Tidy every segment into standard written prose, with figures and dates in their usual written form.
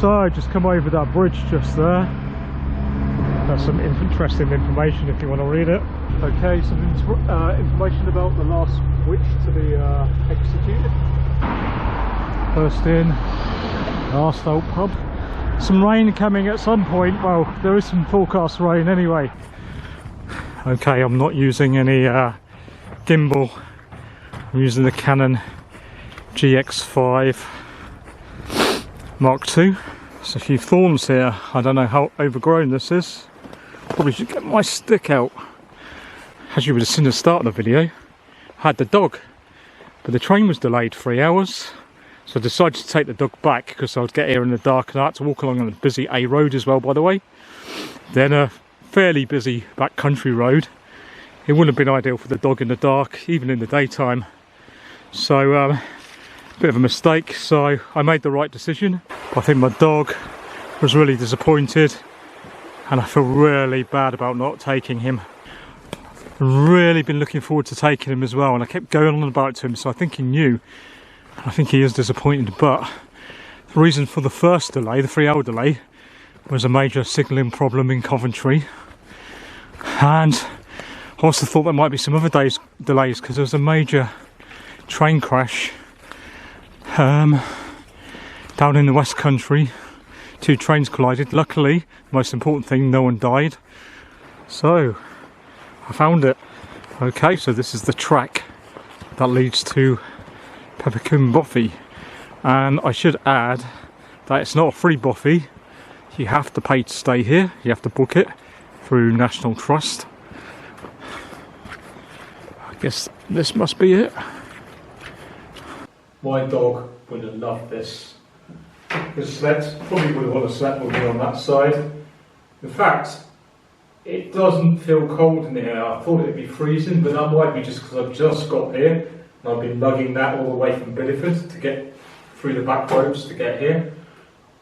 So just come over that bridge just there. That's some interesting information if you want to read it. Okay, some information about the last witch to be executed. First in, last out pub. Some rain coming at some point. Well, there is some forecast rain anyway. Okay, I'm not using any gimbal. I'm using the Canon GX5 Mark II. There's a few thorns here. I don't know how overgrown this is. Probably should get my stick out. As you would have seen at the start of the video, I had the dog, but the train was delayed 3 hours. So I decided to take the dog back because I would get here in the dark, and I had to walk along on a busy A road as well, by the way. Then a fairly busy back country road. It wouldn't have been ideal for the dog in the dark, even in the daytime. So a bit of a mistake, so I made the right decision. I think my dog was really disappointed, and I feel really bad about not taking him. Really been looking forward to taking him as well, and I kept going on about it to him, so I think he knew. I think he is disappointed, but the reason for the first delay, the 3-hour delay, was a major signalling problem in Coventry. And I also thought there might be some other delays because there was a major train crash down in the West Country. 2 trains collided. Luckily, the most important thing, no one died. So, I found it. Okay, so this is the track that leads to Peppercombe Bothy, and I should add that it's not a free Bothy. You have to pay to stay here. You have to book it through National Trust. I guess this must be it. My dog would have loved this. Because probably would have want to slept with me on that side. In fact, it doesn't feel cold in here. I thought it'd be freezing, but that might be just because I've just got here. And I've been lugging that all the way from Bideford to get through the back roads to get here.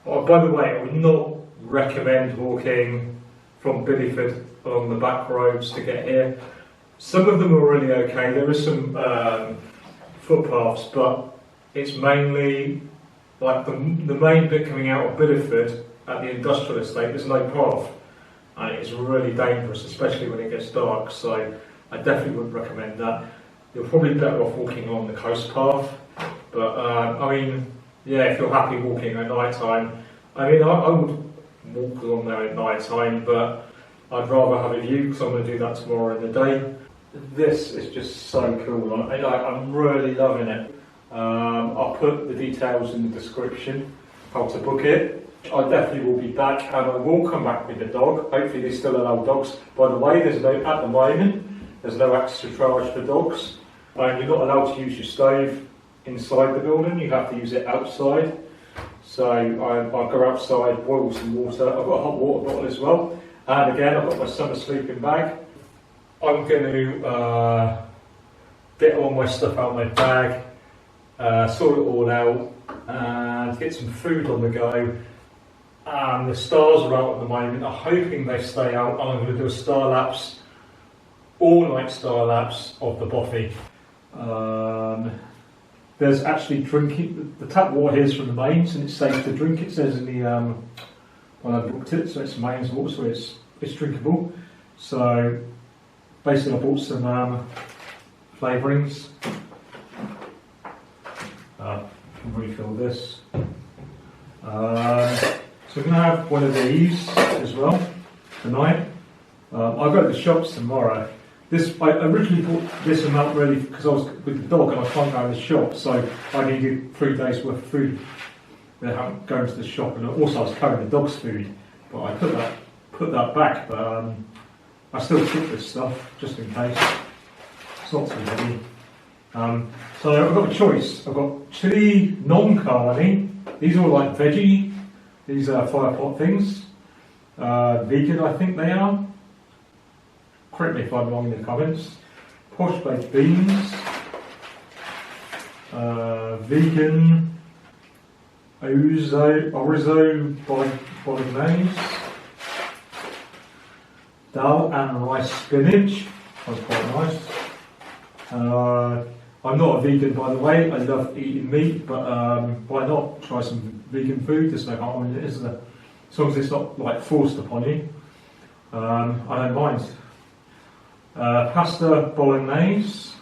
Oh, by the way, I would not recommend walking from Bideford along the back roads to get here. Some of them are really okay. There is some footpaths, but it's mainly like the main bit coming out of Bideford at the industrial estate. There's no path, and it's really dangerous, especially when it gets dark. So I definitely wouldn't recommend that. You're probably better off walking along the coast path, but I mean, yeah, if you're happy walking at night time, I mean, I would walk along there at night time, but I'd rather have a view because I'm going to do that tomorrow in the day. This is just so cool. I'm really loving it. I'll put the details in the description, how to book it. I definitely will be back, and I will come back with the dog. Hopefully they still allow dogs. By the way, at the moment, there's no extra charge for dogs. You're not allowed to use your stove inside the building, you have to use it outside. So I'll go outside, boil some water. I've got a hot water bottle as well. And again, I've got my summer sleeping bag. I'm going to get all my stuff out of my bag, sort it all out, and get some food on the go. And the stars are out at the moment. I'm hoping they stay out, and I'm going to do a star lapse, all-night star lapse of the Bothy. There's actually drinking. The tap water here is from the mains, and it's safe to drink. It says in the when I booked it, so it's mains water, so it's drinkable. So basically, I bought some flavourings. Can refill this. So we're going to have one of these as well tonight. I'll go to the shops tomorrow. I originally bought this amount really because I was with the dog and I can't go to the shop, so I needed 3 days worth of food without going to the shop, and also I was carrying the dog's food, but I put that back. But I still took this stuff just in case. It's not too heavy. So I've got a choice. I've got chili non-carne. These are all like veggie. These are fire pot things. Vegan, I think they are. Correct me if I'm wrong in the comments. Posh baked beans. Vegan. Orzo bolognese. Dal and rice spinach. That's quite nice. I'm not a vegan, by the way. I love eating meat, but why not try some vegan food? There's no harm in it, is there? As long as it's not like forced upon you, I don't mind. Pasta bolognese,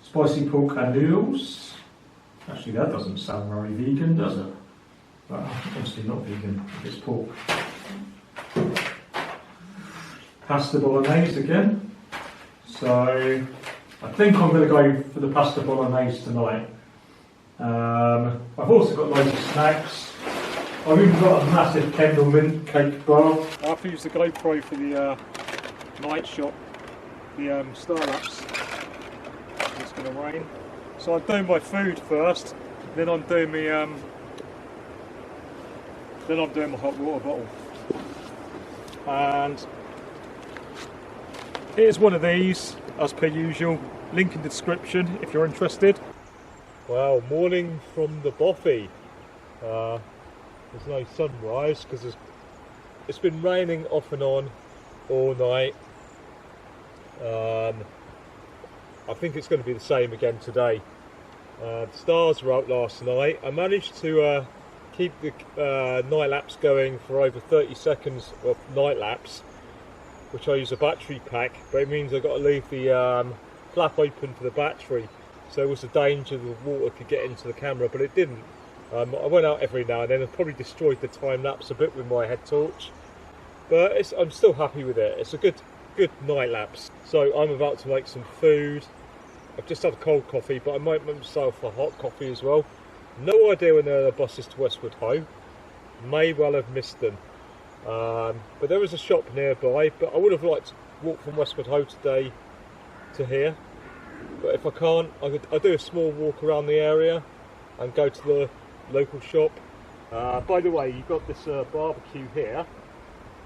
spicy pork and noodles. Actually, that doesn't sound very vegan, does it? But obviously not vegan if it's pork. Pasta bolognese again. So I think I'm going to go for the pasta bolognese tonight. I've also got loads of snacks. I've even got a massive Kendall mint cake bar. I have to use the GoPro for the night shot, the star lapse. It's going to rain. So I'm doing my food first, then I'm doing my hot water bottle. And here's one of these, as per usual. Link in the description if you're interested. Wow, morning from the Bothy. There's no sunrise because it's been raining off and on all night. I think it's going to be the same again today. The stars were out last night. I managed to keep the night lapse going for over 30 seconds of night lapse, which I use a battery pack, but it means I've got to leave the flap open for the battery, so there was a danger the water could get into the camera, but it didn't. I went out every now and then and probably destroyed the time lapse a bit with my head torch, but I'm still happy with it. It's a good night lapse. So I'm about to make some food. I've just had a cold coffee, but I might make myself a hot coffee as well. No idea when there are buses to Westwood Ho. May well have missed them. But there was a shop nearby, but I would have liked to walk from Westwood Ho today to here. But if I can't, I'll do a small walk around the area and go to the local shop. By the way, you've got this barbecue here,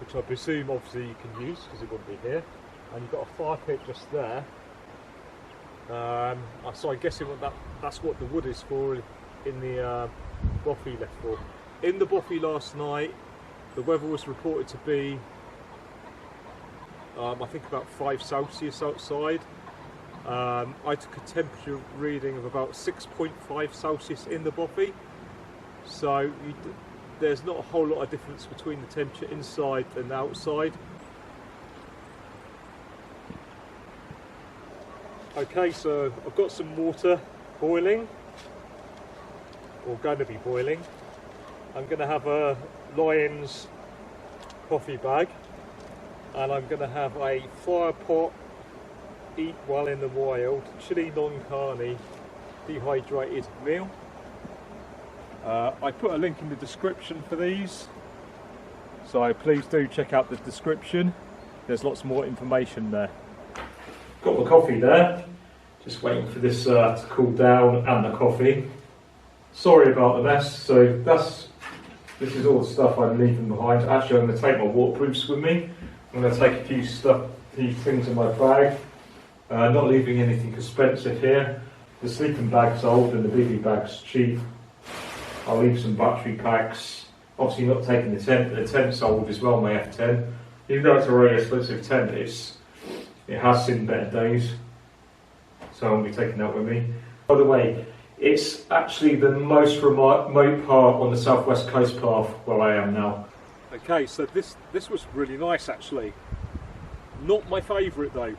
which I presume obviously you can use because it wouldn't be here. And you've got a fire pit just there. So I'm guessing that's what the wood is for in the Bothy left for. In the Bothy last night, the weather was reported to be, I think about 5 Celsius outside. I took a temperature reading of about 6.5 Celsius in the Bothy. So there's not a whole lot of difference between the temperature inside and outside. Okay, so I've got some water boiling, or going to be boiling. I'm going to have a Lions coffee bag, and I'm going to have a fire pot, eat well in the wild, chili non-carne, dehydrated meal. I put a link in the description for these, so please do check out the description. There's lots more information there. Got my coffee there, just waiting for this to cool down, and the coffee. Sorry about the mess. So this is all the stuff I'm leaving behind. Actually, I'm going to take my waterproofs with me. I'm going to take a few things in my bag. Not leaving anything expensive here. The sleeping bag's old and the bivvy bag's cheap. I'll leave some battery packs. Obviously not taking the tent, but the tent's old as well, my F10. Even though it's a really expensive tent, it has seen better days. So I'll be taking that with me. By the way, it's actually the most remote part on the southwest coast path where I am now. Okay, so this was really nice actually. Not my favourite though.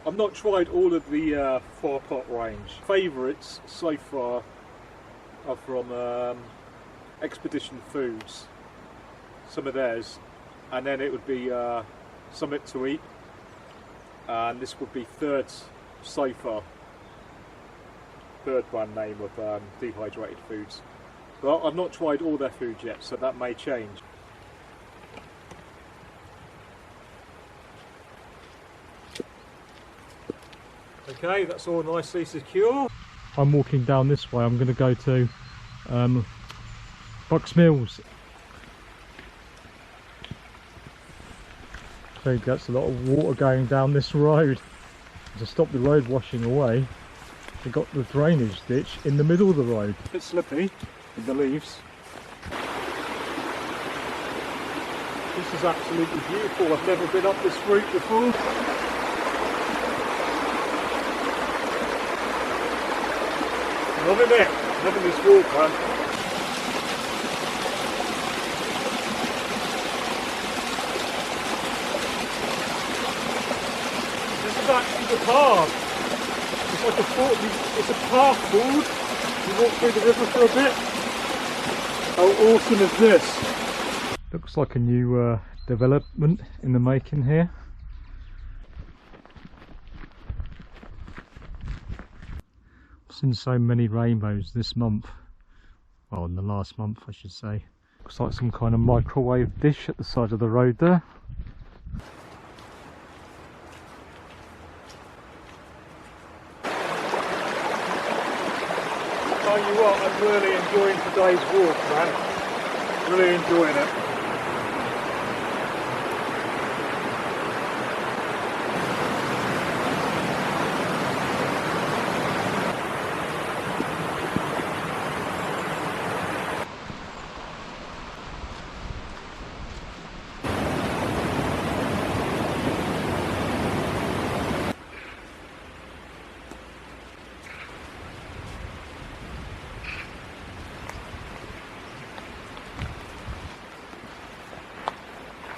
I've not tried all of the fire pot range. Favourites so far are from Expedition Foods, some of theirs, and then it would be Summit to Eat, and this would be third so far. Third brand name of dehydrated foods. But I've not tried all their food yet, so that may change. Okay, that's all nicely secure. I'm walking down this way. I'm going to go to Bucks Mills. So that's a lot of water going down this road. To stop the road washing away, they've got the drainage ditch in the middle of the road. A bit slippy with the leaves. This is absolutely beautiful. I've never been up this route before. Loving it. Loving this walk, man. This is actually the path. It's like it's a path forward. You walk through the river for a bit. How awesome is this? Looks like a new development in the making here. I've seen so many rainbows this month. Well, in the last month I should say. Looks like some kind of microwave dish at the side of the road there. Tell you what, I'm really enjoying today's walk, man. Really enjoying it.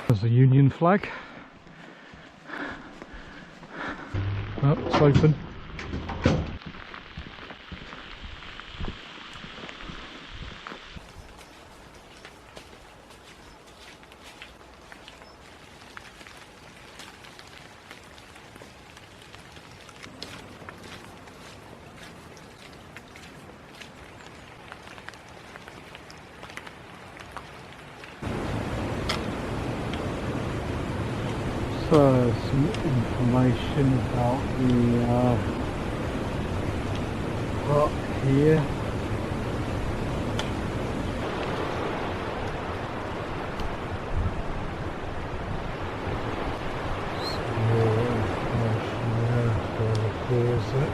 There's a Union flag. Oh, it's open. Some information about the park here. Some more information there as well appears it.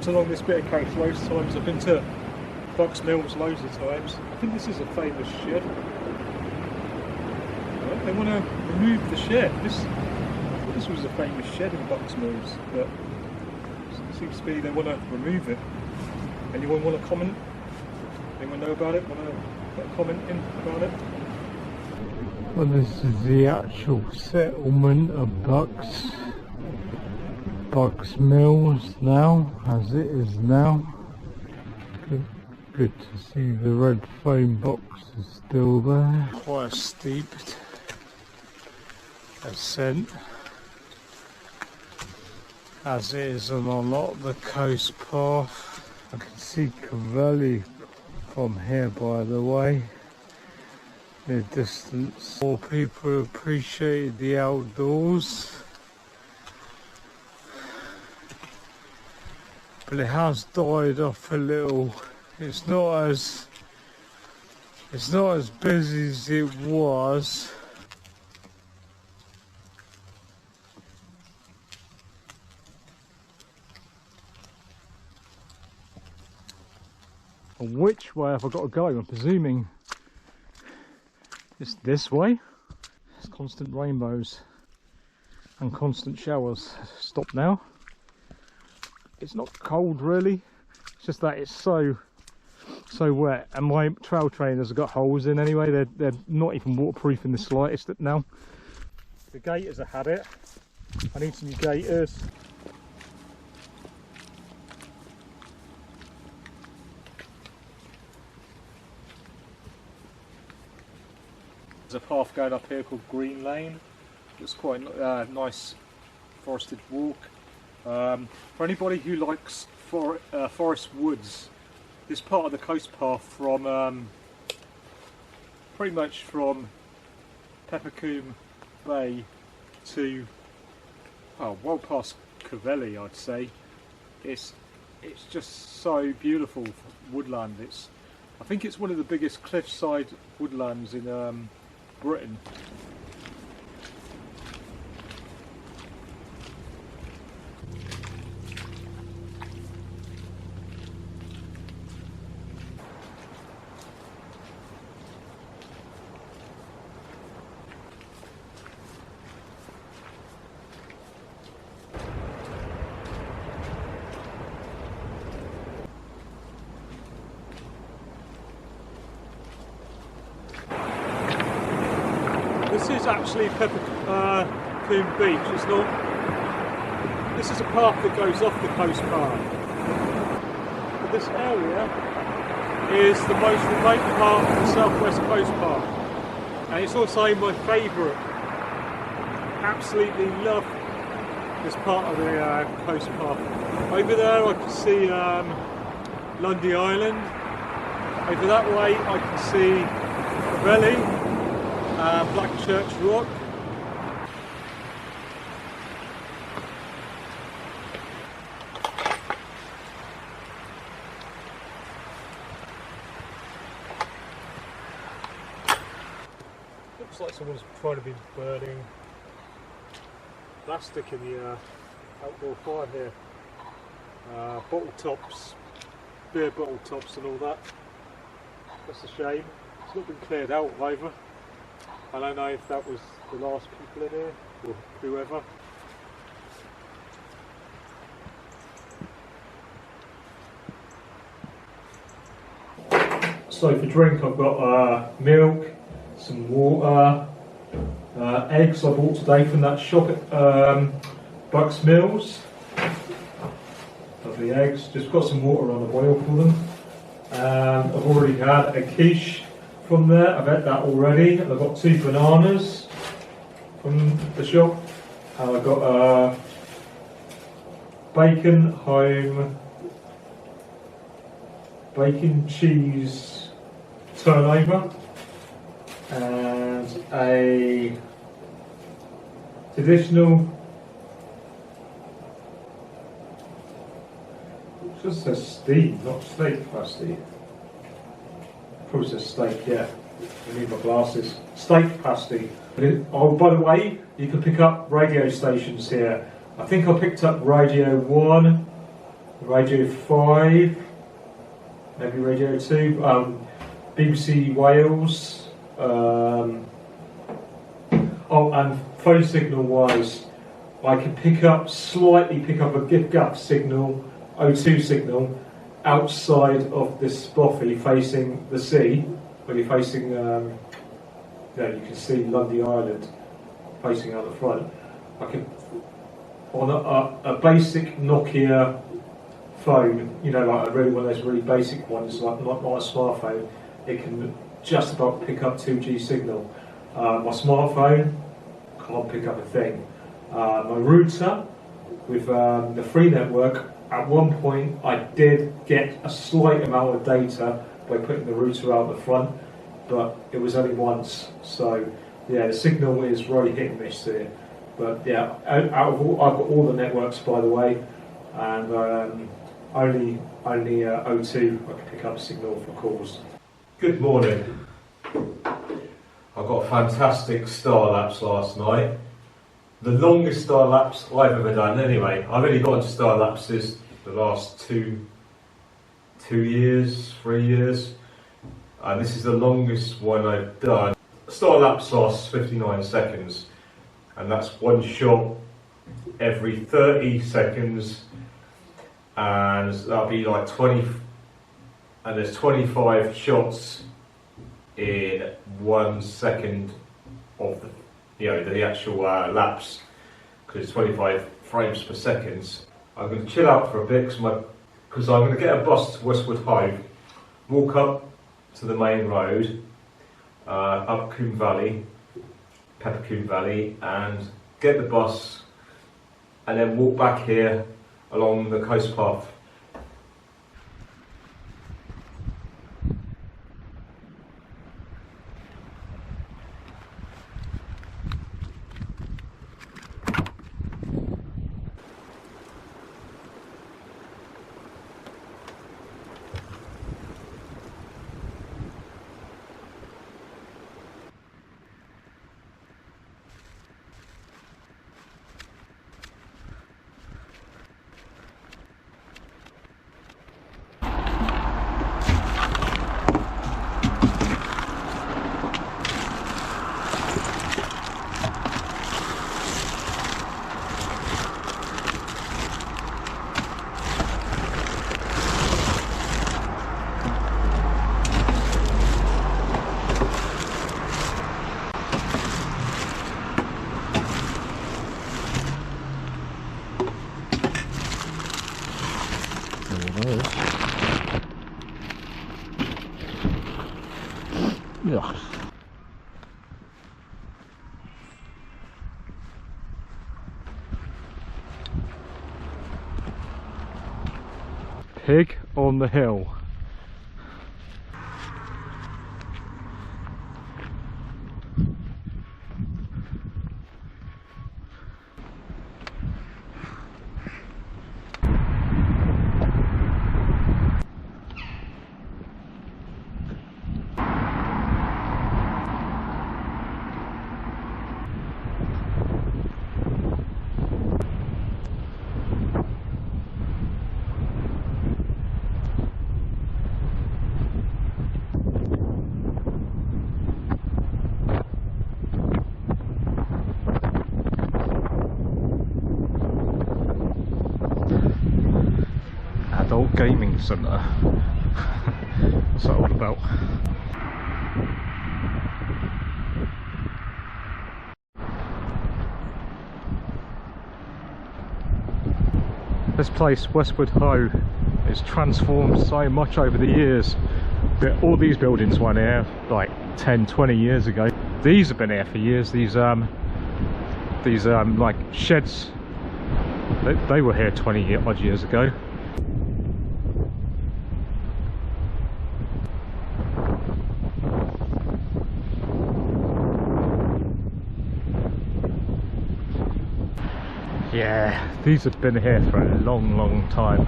Along this bit of coast loads of times. I've been to Bucks Mills loads of times. I think this is a famous shed. They want to remove the shed. This was a famous shed in Bucks Mills, but it seems to be they want to remove it. Anyone want to comment? Anyone know about it? Want to put a comment in about it? Well, this is the actual settlement of Bucks Mills now, as it is now. Good to see the red phone box is still there. Quite a steep ascent, as it is on a lot of the coast path. I can see Cavelli from here, by the way, in the distance. More people appreciate the outdoors. But it has died off a little. It's not as busy as it was. And which way have I got to go? I'm presuming it's this way. It's constant rainbows and constant showers. Stop now. It's not cold really, it's just that it's so wet, and my trail trainers have got holes in anyway. They're not even waterproof in the slightest now. The gaiters have had it. I need some new gaiters. There's a path going up here called Green Lane. It's quite a nice forested walk. For anybody who likes forest woods, this part of the coast path from pretty much from Peppercombe Bay to well past Cavelli, I'd say, it's just so beautiful woodland. It's I think it's one of the biggest cliffside woodlands in Britain. This is actually Peppercombe Beach. It's not. This is a path that goes off the coast path. But this area is the most remote part of the southwest coast path, and it's also my favourite. Absolutely love this part of the coast path. Over there, I can see Lundy Island. Over that way, I can see the Valley. Black Church Rock. Looks like someone's trying to be burning plastic in the outdoor fire here. Bottle tops, beer bottle tops and all that. That's a shame. It's not been cleared out either. I don't know if that was the last people in here, or whoever. So for drink I've got milk, some water, eggs I bought today from that shop at Bucks Mills. Lovely eggs, just got some water on the boil for them. I've already had a quiche from there, I've had that already, and I've got 2 bananas from the shop, and I've got bacon home, bacon cheese turnover, and a traditional, it just says steak, not steak pasty. Probably says steak, yeah. I need my glasses. Steak pasty. Oh, by the way, you can pick up radio stations here. I think I picked up Radio 1, Radio 5, maybe Radio 2, BBC Wales. Oh, and phone signal wise, I can slightly pick up a gift signal, O2 signal, outside of this Bothy facing the sea, when you're facing, you can see Lundy Island facing out the front. I can, on a basic Nokia phone, like one of those really basic ones, like not a smartphone, it can just about pick up 2G signal. My smartphone can't pick up a thing. My router with the free network, at one point I did get a slight amount of data by putting the router out the front, but it was only once. So yeah, the signal is really hit and miss here. But yeah, out of all, I've got all the networks, by the way, and only O2 I can pick up signal for calls. Good morning. I got a fantastic star lapse last night. The longest star lapse I've ever done anyway. I've only got into star lapses the last 3 years, and this is the longest one I've done. Star lapse lasts 59 seconds, and that's one shot every 30 seconds, and that'll be like 20, and there's 25 shots in 1 second of the actual lapse, because it's 25 frames per second. I'm going to chill out for a bit because I'm going to get a bus to Westwood Hove, walk up to the main road, up Peppercombe Valley, and get the bus, and then walk back here along the coast path. Pig on the hill. Adult Gaming Centre. What's that all about? This place, Westwood Ho, is transformed so much over the years. All these buildings were here like 10-20 years ago. These have been here for years. These like sheds, they were here 20 odd years ago. Yeah, these have been here for a long time.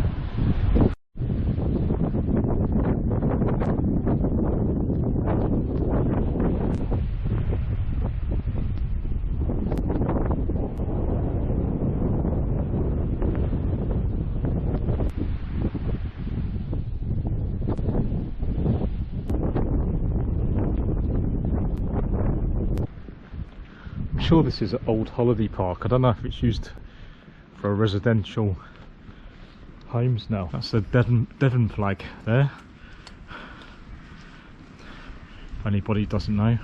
I'm sure this is an old holiday park. I don't know if it's used for residential homes now. That's the Devon flag there. If anybody doesn't know.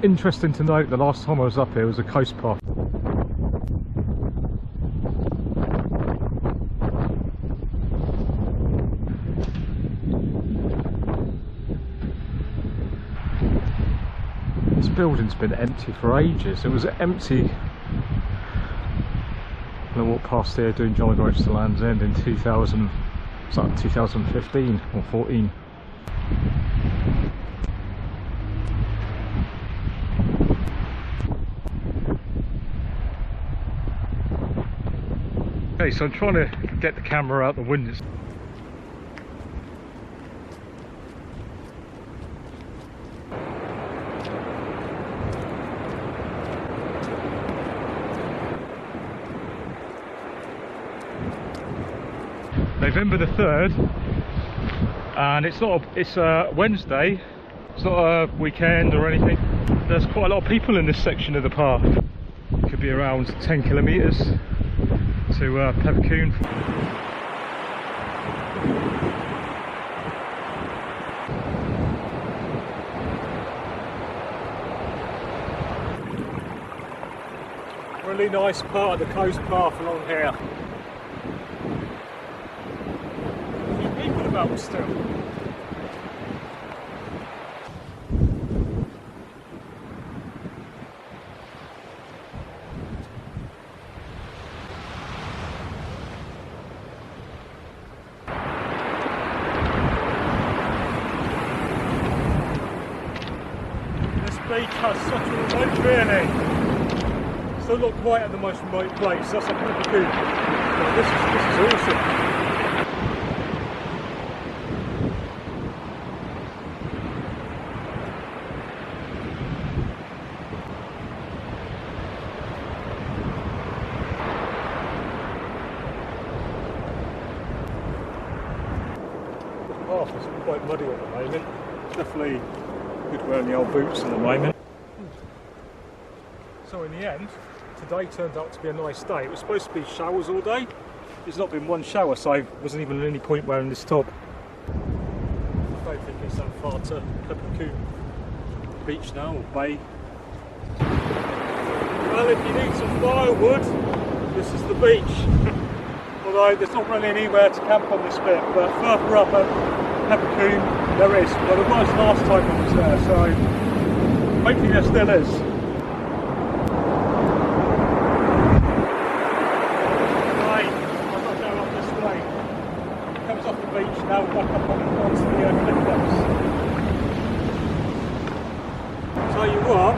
Interesting to note, the last time I was up here was a coast path. This building's been empty for ages. It was empty. I walked past here doing Jolly Roach to Land's End in 2000, it's like 2015 or 14. Okay, so I'm trying to get the camera out the windows. November the 3rd, and it's Wednesday. It's not a weekend or anything. There's quite a lot of people in this section of the park. It could be around 10 kilometres to Peppercombe. Really nice part of the coast path along here. About still. This beach has such a remote feeling. Still not quite at the most remote place. That's a pretty good. This is awesome. It's quite muddy at the moment. It's definitely good wearing the old boots at the moment. So in the end, today turned out to be a nice day. It was supposed to be showers all day. There's not been one shower, so there wasn't even any point wearing this top. I don't think it's that far to Peppercombe beach now, or bay. Well, if you need some firewood, this is the beach. Although there's not really anywhere to camp on this bit, but further up at Peppercombe, There is, but it was last time I was there, so hopefully there still is. Right, I'm not going up this way. It comes off the beach now, back up onto the cliff steps. Tell you what,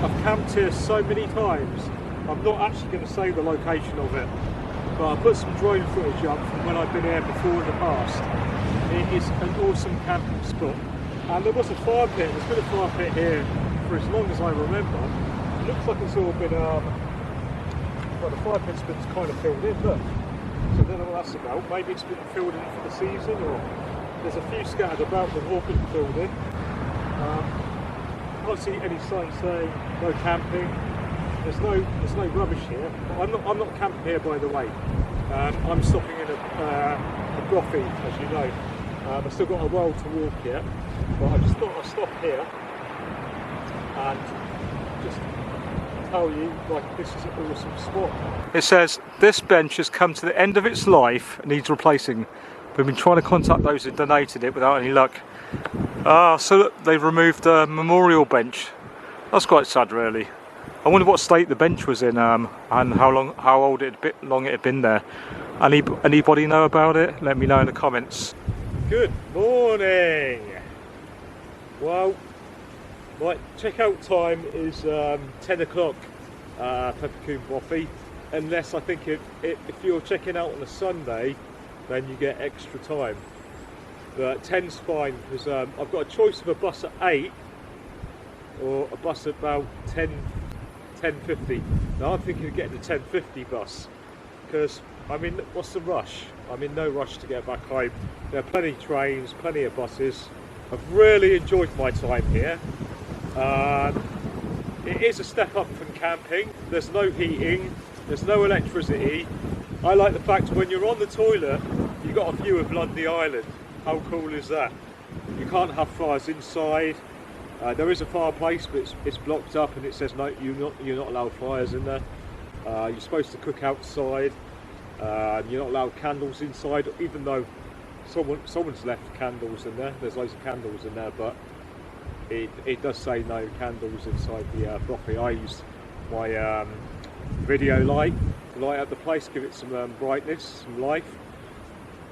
I've camped here so many times, I'm not actually going to say the location of it, but I put some drone footage up from when I've been here before in the past. It is an awesome camping spot, and there was a fire pit. There's been a fire pit here for as long as I remember. It looks like it's all been, well, the fire pit's been kind of filled in, look. So I don't know what that's about. Maybe it's been filled in for the season, or there's a few scattered about that have all been filled in. Can't see any signs saying no camping. There's no rubbish here. I'm not camping here, by the way. I'm stopping in a Bothy, as you know. I've still got a while to walk yet, but I just thought I'd stop here and just tell you, like, this is an awesome spot. It says this bench has come to the end of its life and needs replacing. We've been trying to contact those who donated it without any luck. So look, they've removed the memorial bench. That's quite sad, really. I wonder what state the bench was in, and how long it had been there. Anybody know about it? Let me know in the comments. Good morning. Well, my checkout time is 10 o'clock, Peppercombe Bothy. Unless I think if you're checking out on a Sunday, then you get extra time. But 10's fine, because I've got a choice of a bus at 8 or a bus at about 10:50. Now I'm thinking of getting the 10:50 bus, because I mean, what's the rush? I'm in no rush to get back home. There are plenty of trains, plenty of buses. I've really enjoyed my time here. It is a step up from camping. There's no heating, there's no electricity. I like the fact when you're on the toilet, you've got a view of Lundy Island. How cool is that? You can't have fires inside. There is a fireplace, but it's blocked up, and it says no, you're not allowed fires in there. You're supposed to cook outside. You're not allowed candles inside, even though someone's left candles in there. There's loads of candles in there, but it does say no candles inside the Bothy. I used my video light up the place, give it some brightness, some life.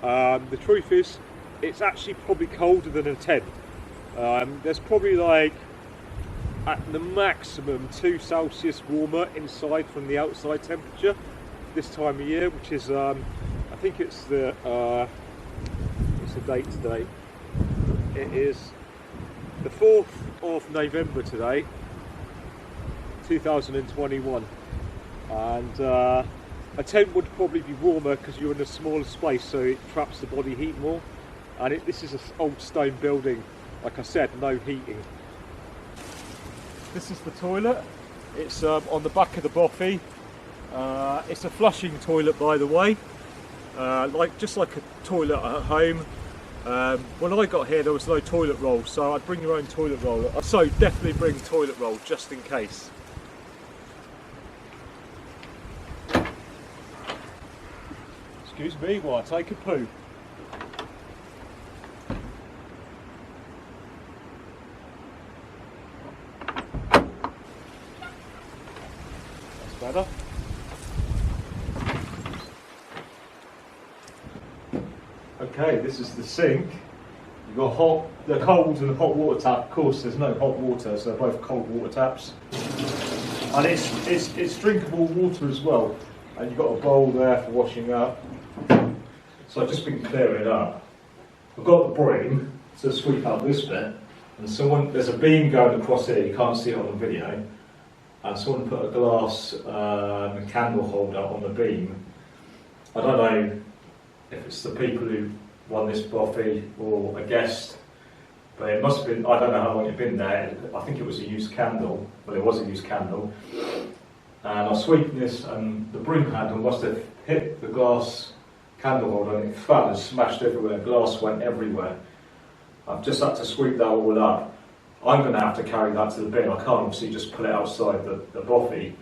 The truth is, it's actually probably colder than a tent. There's probably, like, at the maximum 2 Celsius warmer inside from the outside temperature this time of year, which is I think it's the what's the date today? It is the 4th of November today, 2021, and a tent would probably be warmer because you're in a smaller space, so it traps the body heat more. And this is an old stone building, like I said, no heating. This is the toilet. It's on the back of the Bothy. It's a flushing toilet, by the way, just like a toilet at home. When I got here, there was no toilet roll, so I'd bring your own toilet roll. So definitely bring toilet roll, just in case. Excuse me while I take a poo. That's better. Okay, this is the sink. You've got the cold and the hot water tap. Of course, there's no hot water, so they're both cold water taps. And it's drinkable water as well. And you've got a bowl there for washing up. So I've just been clearing it up. I've got the broom to sweep out this bit. And there's a beam going across here, you can't see it on the video. And someone put a glass candle holder on the beam. I don't know if it's the people who won this Bothy or a guest, but it must have been, I don't know how long it'd been there. I think it was a used candle. Well, it was a used candle. And I was sweeping this, and the broom handle must have hit the glass candle holder, and it fell and smashed everywhere. Glass went everywhere. I've just had to sweep that all up. I'm going to have to carry that to the bin. I can't obviously just put it outside the Bothy.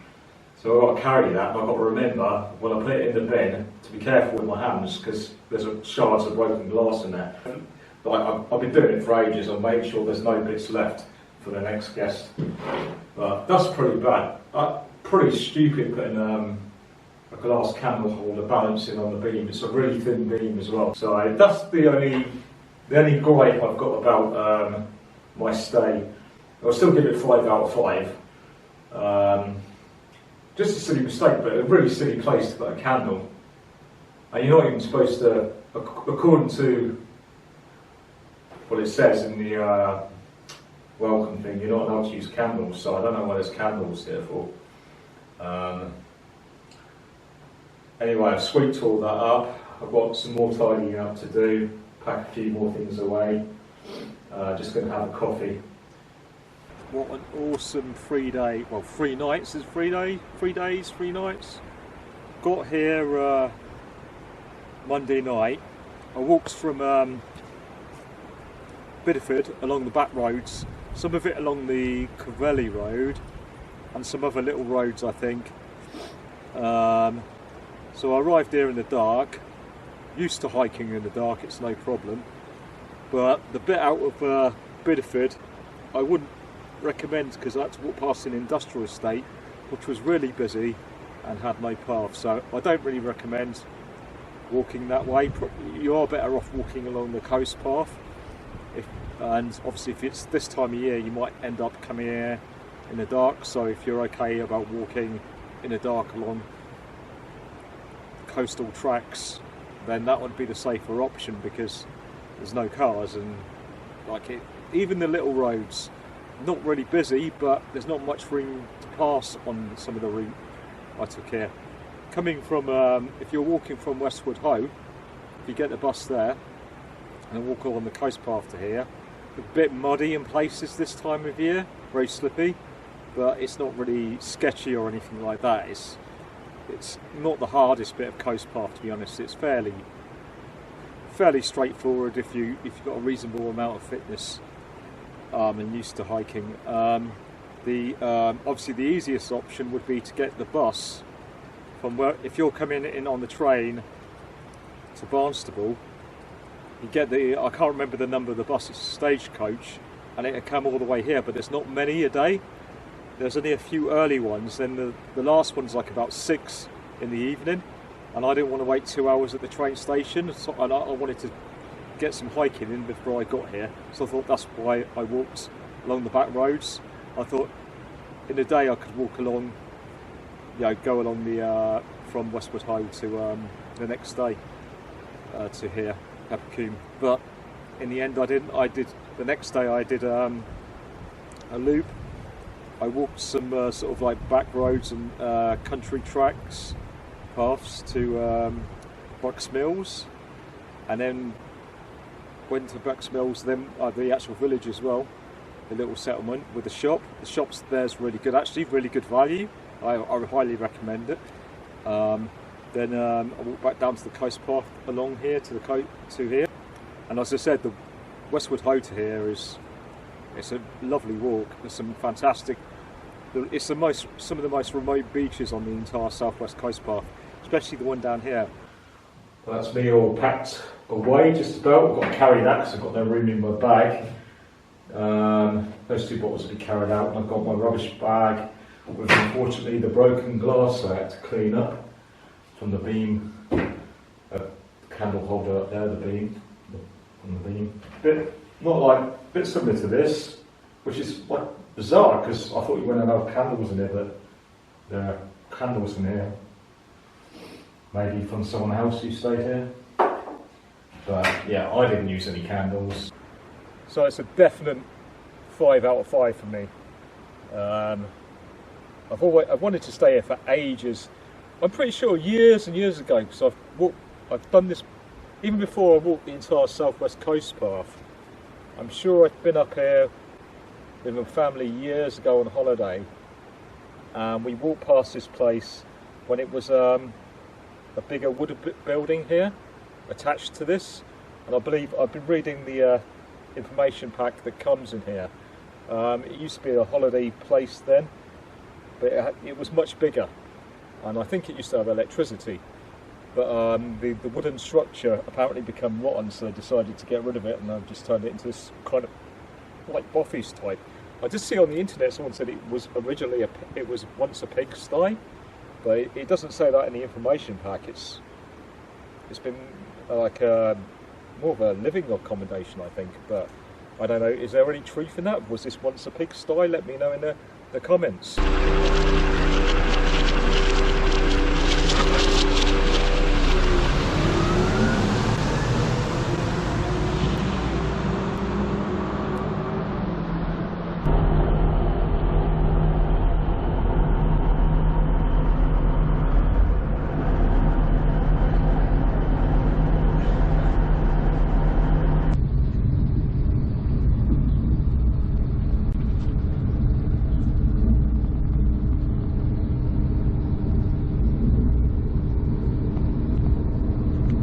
So I've got to carry that, and I've got to remember when I put it in the bin to be careful with my hands, because there's shards of broken glass in there. Like I've been doing it for ages. I'll make sure there's no bits left for the next guest. But that's pretty bad. Pretty stupid putting a glass candle holder balancing on the beam. It's a really thin beam as well. So that's the only gripe I've got about my stay. I'll still give it 5 out of 5. Just a silly mistake, but a really silly place to put a candle. And you're not even supposed to, according to what it says in the welcome thing, you're not allowed to use candles, so I don't know why there's candles here for. Anyway, I've sweeped all that up. I've got some more tidying up to do, pack a few more things away. Just going to have a coffee. What an awesome 3 day, well 3 nights is 3 day, 3 days, 3 nights. Got here Monday night. I walked from Bideford along the back roads, some of it along the Corelli road and some other little roads I think. So I arrived here in the dark, used to hiking in the dark, it's no problem. But the bit out of Bideford I wouldn't recommend because I had to walk past an industrial estate which was really busy and had no path, so I don't really recommend walking that way. You are better off walking along the coast path, and obviously if it's this time of year you might end up coming here in the dark, so if you're okay about walking in the dark along coastal tracks then that would be the safer option because there's no cars and even the little roads not really busy, but there's not much room to pass on some of the route I took here. Coming from, if you're walking from Westwood Hoe, if you get the bus there and walk along the coast path to here, a bit muddy in places this time of year, very slippy, but it's not really sketchy or anything like that. It's not the hardest bit of coast path, to be honest. It's fairly straightforward if you've got a reasonable amount of fitness and used to hiking. Obviously the easiest option would be to get the bus from where, if you're coming in on the train to Barnstaple, you get I can't remember the number of the bus, it's a Stagecoach, and it'll come all the way here, but there's not many a day. There's only a few early ones, then the last one's like about 6 in the evening, and I didn't want to wait 2 hours at the train station, so, and I wanted to get some hiking in before I got here, so I thought that's why I walked along the back roads. I thought in the day I could walk along, go along the from Westwood Hoe to the next day to here, Peppercombe. But in the end I didn't. The next day I did a loop. I walked some sort of like back roads and country tracks, paths to Bucks Mills, and then went to Bucks Mills, then the actual village as well, the little settlement with the shop. The shop's there's really good, actually, really good value. I highly recommend it. Then I walked back down to the coast path along here to here, and as I said, the Westwood Hoe to here it's a lovely walk. There's some fantastic. It's some of the most remote beaches on the entire southwest coast path, especially the one down here. Well, that's me all packed away just about. I've got to carry that because I've got no room in my bag. Those 2 bottles will be carried out, and I've got my rubbish bag with, unfortunately, the broken glass I had to clean up from the beam, candle holder up there, the beam, on the beam. Bit similar to this, which is like bizarre because I thought you wouldn't have candles in here, but there are candles in here. Maybe from someone else who stayed here. But yeah, I didn't use any candles. So it's a definite 5 out of 5 for me. I've wanted to stay here for ages. I'm pretty sure years and years ago, because I've done this even before I walked the entire southwest coast path. I'm sure I've been up here with my family years ago on holiday, and we walked past this place when it was a bigger wood building here attached to this, and I believe I've been reading the information pack that comes in here. It used to be a holiday place then, but it was much bigger, and I think it used to have electricity. But the wooden structure apparently became rotten, so they decided to get rid of it, and I've just turned it into this kind of like Bothy's type. I just see on the internet someone said it was originally it was once a pigsty, but it doesn't say that in the information pack. It's been like more of a living accommodation, I think, but I don't know. Is there any truth in that? Was this once a pigsty? Let me know in the comments.